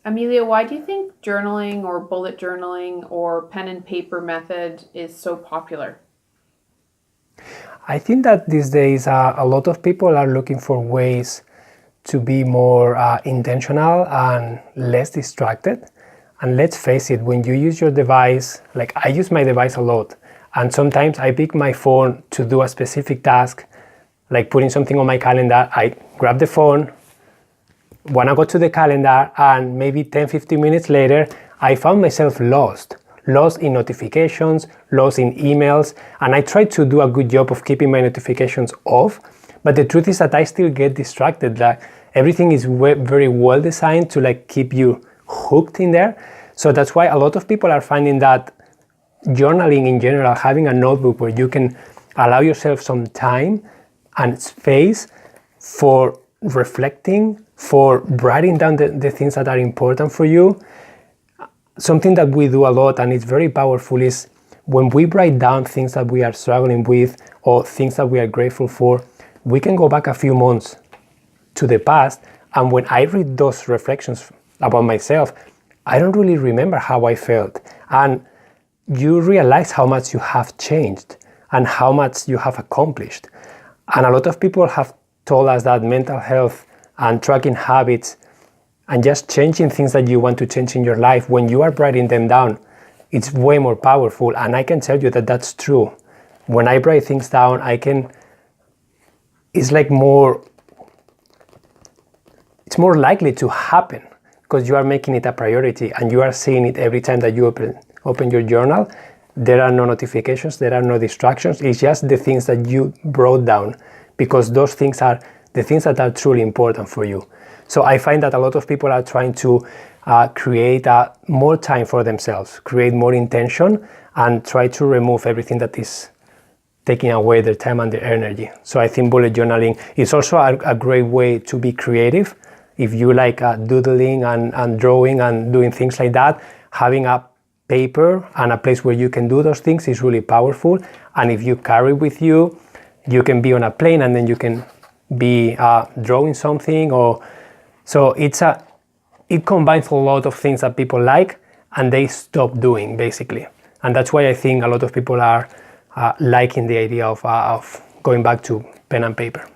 Emilio, why do you think journaling or bullet journaling or pen and paper method is so popular? I think that these days a lot of people are looking for ways to be more intentional and less distracted. And let's face it, when you use your device, like I use my device a lot, and sometimes I pick my phone to do a specific task, like putting something on my calendar. I grab the phone, wanna go to the calendar, and maybe 10-15 minutes later, I found myself lost in notifications, lost in emails, and I try to do a good job of keeping my notifications off, but the truth is that I still get distracted. Like everything is very well designed to like keep you hooked in there. So that's why a lot of people are finding that journaling in general, having a notebook where you can allow yourself some time and space for reflecting, for writing down the things that are important for you. Something that we do a lot and it's very powerful is when we write down things that we are struggling with or things that we are grateful for, we can go back a few months to the past, and when I read those reflections about myself, I don't really remember how I felt. And you realize how much you have changed and how much you have accomplished. And a lot of people have told us that mental health and tracking habits and just changing things that you want to change in your life, when you are writing them down, it's way more powerful. And I can tell you that that's true. When I write things down, it's more likely to happen because you are making it a priority and you are seeing it every time that you open your journal. There are no notifications, there are no distractions. It's just the things that you wrote down, because those things are the things that are truly important for you. So I find that a lot of people are trying to create more time for themselves, create more intention, and try to remove everything that is taking away their time and their energy. So I think bullet journaling is also a great way to be creative. If you like doodling and drawing and doing things like that, having a paper and a place where you can do those things is really powerful. And if you carry with you, you can be on a plane and then you can be drawing something. So it combines a lot of things that people like and they stop doing, basically. And that's why I think a lot of people are liking the idea of going back to pen and paper.